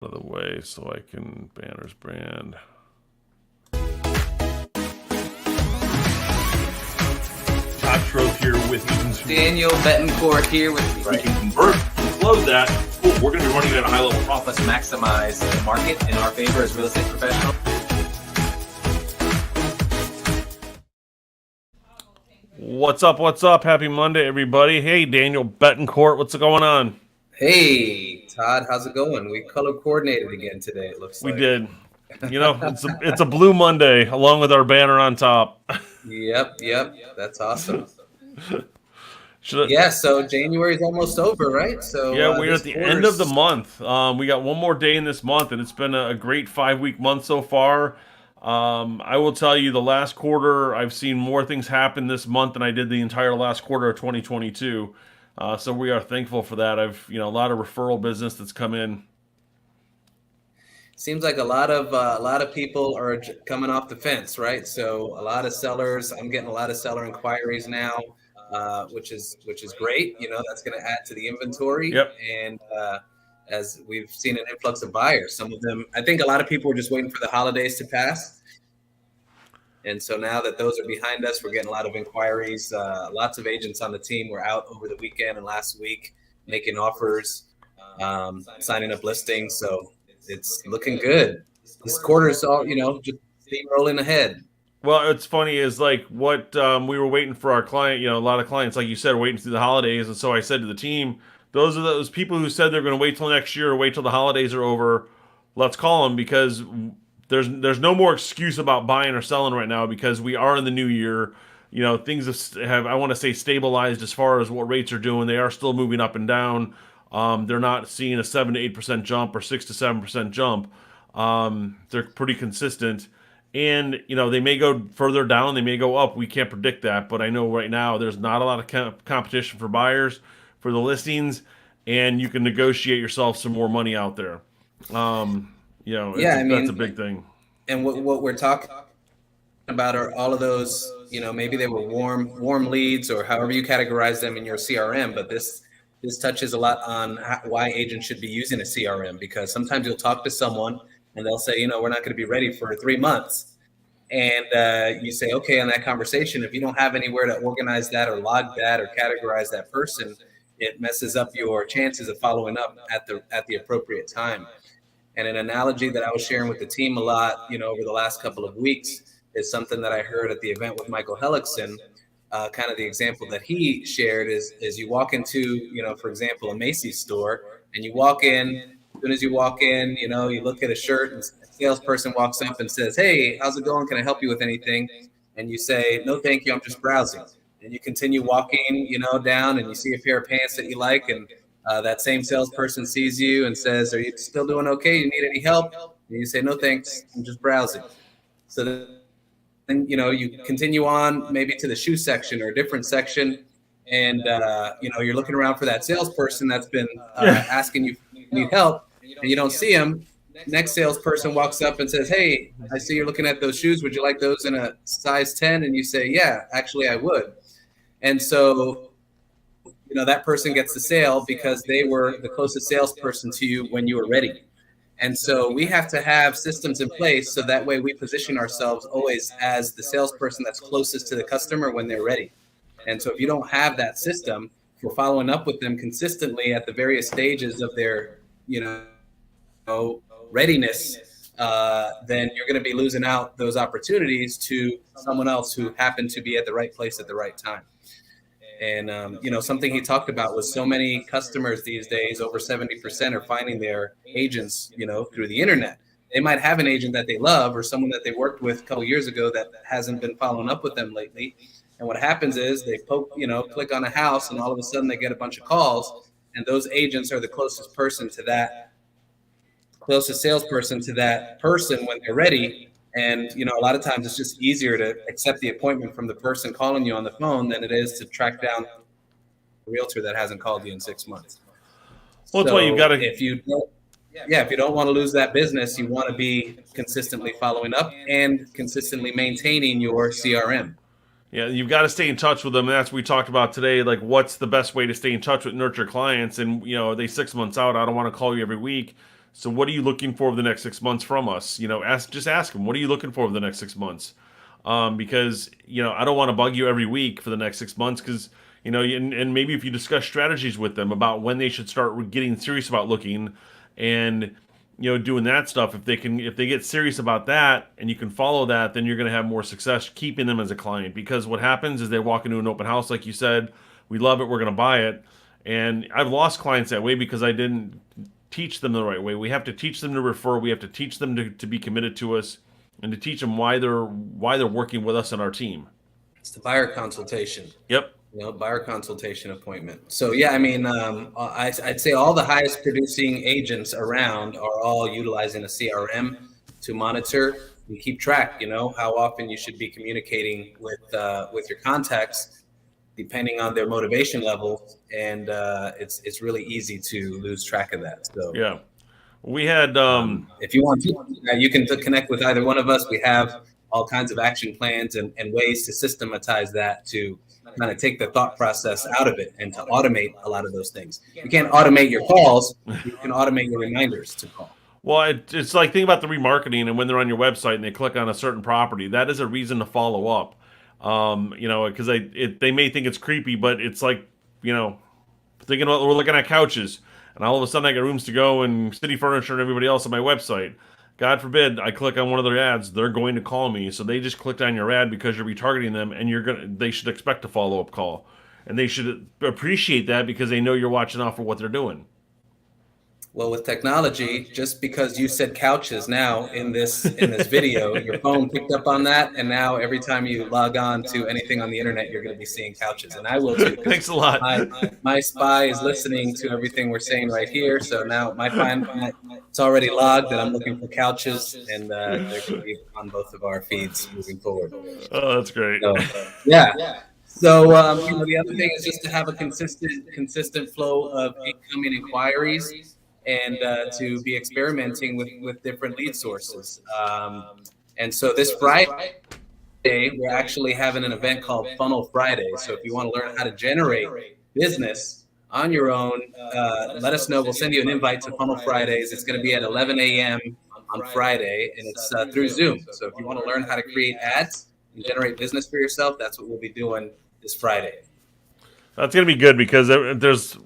Out of the way so I can banners brand. Todd Schroth here with Daniel Betancourt here with right. You can convert and close that. Cool. We're going to be running it at a high level. Help us maximize the market in our favor as real estate professionals. What's up? What's up? Happy Monday, everybody. Hey, Daniel Betancourt, what's going on? Hey, Todd, how's it going? We color coordinated again today, it looks like. We did. You know, it's a blue Monday along with our banner on top. Yep. That's awesome. Yeah, so January's almost over, right? So yeah, we're at the end of the month. We got one more day in this month, and it's been a great 5-week month so far. I will tell you, the last quarter, I've seen more things happen this month than I did the entire last quarter of 2022. So we are thankful for that. A lot of referral business that's come in. Seems like a lot of people are coming off the fence, right? So a lot of sellers. I'm getting a lot of seller inquiries now, which is great. You know, that's going to add to the inventory. Yep. And as we've seen an influx of buyers, some of them. I think a lot of people were just waiting for the holidays to pass. And so now that those are behind us, we're getting a lot of inquiries. Lots of agents on the team were out over the weekend and last week making offers, signing up listings. So it's looking good. This quarter is all, just steamrolling ahead. Well, it's funny is like what we were waiting for our client. A lot of clients, like you said, are waiting through the holidays. And so I said to the team, those are those people who said they're going to wait till next year or wait till the holidays are over. Let's call them because there's no more excuse about buying or selling right now because we are in the new year. Things have I want to say stabilized as far as what rates are doing. They are still moving up and down. They're not seeing a 7 to 8% jump or 6 to 7% jump. They're pretty consistent. And, they may go further down, they may go up. We can't predict that. But I know right now there's not a lot of competition for buyers for the listings, and you can negotiate yourself some more money out there. That's a big thing. And what we're talking about are all of those, maybe they were warm leads or however you categorize them in your CRM. But this touches a lot on why agents should be using a CRM, because sometimes you'll talk to someone and they'll say, we're not going to be ready for 3 months. And you say, okay, in that conversation, if you don't have anywhere to organize that or log that or categorize that person, it messes up your chances of following up at the appropriate time. And an analogy that I was sharing with the team a lot, over the last couple of weeks is something that I heard at the event with Michael Hellickson. Kind of the example that he shared is you walk into, for example, a Macy's store, and you walk in. As soon as you walk in, you look at a shirt and a salesperson walks up and says, "Hey, how's it going? Can I help you with anything?" And you say, "No, thank you. I'm just browsing." And you continue walking, down, and you see a pair of pants that you like, and that same salesperson sees you and says, "Are you still doing okay? You need any help?" And you say, "No, thanks. I'm just browsing." So then, you continue on maybe to the shoe section or a different section, and you're looking around for that salesperson that's been asking you if you need help, and you don't see him. Next salesperson walks up and says, "Hey, I see you're looking at those shoes. Would you like those in a size 10?" And you say, "Yeah, actually I would." And so, that person gets the sale because they were the closest salesperson to you when you were ready. And so we have to have systems in place so that way we position ourselves always as the salesperson that's closest to the customer when they're ready. And so if you don't have that system for following up with them consistently at the various stages of their, readiness, then you're going to be losing out those opportunities to someone else who happened to be at the right place at the right time. And, something he talked about was so many customers these days, over 70% are finding their agents, through the internet. They might have an agent that they love or someone that they worked with a couple years ago that hasn't been following up with them lately. And what happens is they click on a house and all of a sudden they get a bunch of calls, and those agents are the closest salesperson to that person when they're ready. And, a lot of times it's just easier to accept the appointment from the person calling you on the phone than it is to track down a realtor that hasn't called you in 6 months. Well, that's why you've got to. If you don't want to lose that business, you want to be consistently following up and consistently maintaining your CRM. Yeah, you've got to stay in touch with them. And that's what we talked about today. Like, what's the best way to stay in touch with nurture clients? And, are they 6 months out? I don't want to call you every week. So what are you looking for over the next 6 months from us? Ask them, what are you looking for over the next 6 months? Because I don't want to bug you every week for the next 6 months because and maybe if you discuss strategies with them about when they should start getting serious about looking and doing that stuff, if they get serious about that and you can follow that, then you're going to have more success keeping them as a client. Because what happens is they walk into an open house, like you said, we love it, we're going to buy it, and I've lost clients that way because I didn't teach them the right way. We have to teach them to refer. We have to teach them to be committed to us, and to teach them why they're working with us and our team. It's the buyer consultation. Yep. Buyer consultation appointment. So yeah, I mean, I'd say all the highest producing agents around are all utilizing a CRM to monitor and keep track. How often you should be communicating with your contacts, depending on their motivation level, and it's really easy to lose track of that. So yeah, we had if you want to, you can connect with either one of us. We have all kinds of action plans and ways to systematize that to kind of take the thought process out of it and to automate a lot of those things. You can't automate your calls. You can automate your reminders to call. Well, it's like, think about the remarketing, and when they're on your website and they click on a certain property, that is a reason to follow up. Because they may think it's creepy, but it's like, thinking about, we're looking at couches, and all of a sudden I get Rooms to Go and City Furniture and everybody else on my website. God forbid I click on one of their ads, they're going to call me. So they just clicked on your ad because you're retargeting them, and they should expect a follow-up call. And they should appreciate that because they know you're watching out for what they're doing. Well, with technology, just because you said couches now in this video, your phone picked up on that, and now every time you log on to anything on the internet, you're going to be seeing couches, and I will too. Thanks a lot. My spy is listening to everything we're saying right here, so now it's already logged that I'm looking for couches, and they're going to be on both of our feeds moving forward. Oh, that's great. So, yeah. So the other thing is just to have a consistent flow of incoming inquiries, and to be experimenting with different lead sources. And so this Friday, we're actually having an event called Funnel Friday. So if you want to learn how to generate business on your own, let us know. We'll send you an invite to Funnel Fridays. It's going to be at 11 a.m. on Friday, and it's through Zoom. So if you want to learn how to create ads and generate business for yourself, that's what we'll be doing this Friday. That's going to be good because there's,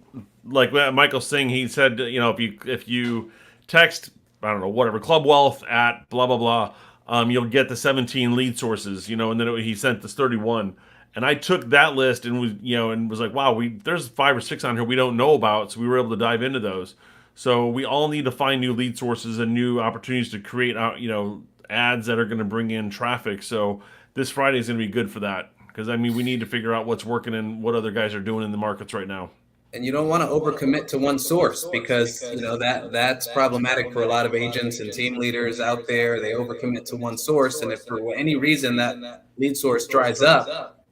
like Michael's saying, he said, if you text, I don't know, whatever, Club Wealth at blah, blah, blah, you'll get the 17 lead sources, and then he sent this 31. And I took that list and was like, wow, there's 5 or 6 on here we don't know about. So we were able to dive into those. So we all need to find new lead sources and new opportunities to create, ads that are going to bring in traffic. So this Friday is going to be good for that. Because, we need to figure out what's working and what other guys are doing in the markets right now. And you don't want to overcommit to one source because that's problematic for a lot of agents and team leaders out there. They overcommit to one source, and if for any reason that lead source dries up,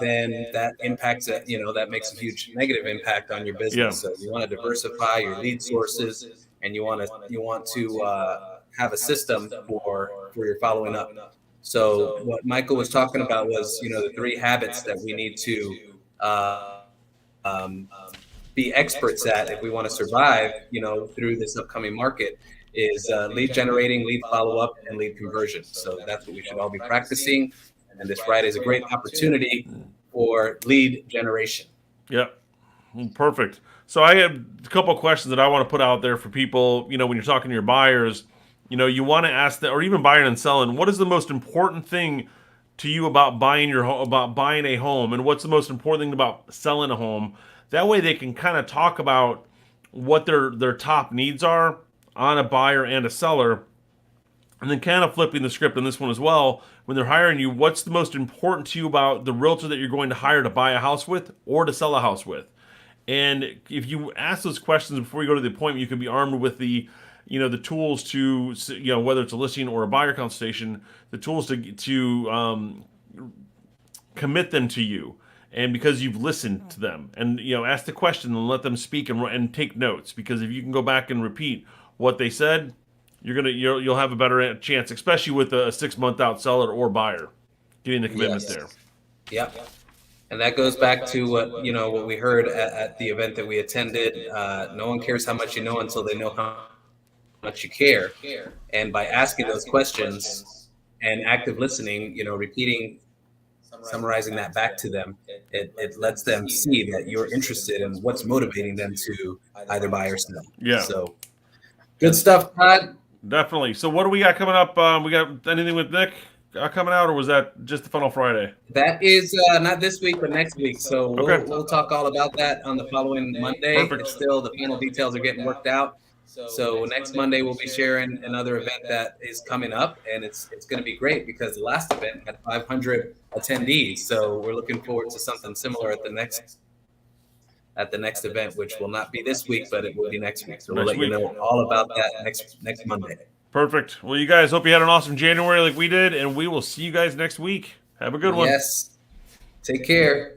then that impacts it. That makes a huge negative impact on your business. Yeah. So you want to diversify your lead sources, and you want to have a system for your following up. So what Michael was talking about was the 3 habits that we need to be experts at if we want to survive, through this upcoming market is lead generating, lead follow-up, and lead conversion. So that's what we should all be practicing. And this Friday is a great opportunity for lead generation. Yep. Perfect. So I have a couple of questions that I want to put out there for people, when you're talking to your buyers, you want to ask them, or even buying and selling, what is the most important thing to you about buying a home, and what's the most important thing about selling a home? That way they can kind of talk about what their top needs are on a buyer and a seller, and then kind of flipping the script on this one as well. When they're hiring you, what's the most important to you about the realtor that you're going to hire to buy a house with or to sell a house with? And if you ask those questions before you go to the appointment, you can be armed with the tools to, whether it's a listing or a buyer consultation, the tools to commit them to you. And because you've listened to them and, ask the question and let them speak and take notes, because if you can go back and repeat what they said, you'll have a better chance, especially with a 6-month out seller or buyer getting the commitment there. Yeah. And that goes back to what we heard at the event that we attended. No one cares how much you know until they know how much you care. And by asking those questions and active listening, repeating, summarizing that back to them, it lets them see that you're interested in what's motivating them to either buy or sell. Yeah. So good stuff, Todd. Definitely. So what do we got coming up? We got anything with Nick coming out, or was that just the Funnel Friday? That is not this week, but next week. So we'll talk all about that on the following Monday. Perfect. It's still the final details are getting worked out. So next Monday we'll be sharing another event that is coming up, and it's going to be great because the last event had 500 attendees. So we're looking forward to something similar at the next event, which will not be this week, but it will be next week. So we'll let you know all about that next Monday. Perfect. Well, you guys, hope you had an awesome January like we did, and we will see you guys next week. Have a good one. Yes. Take care.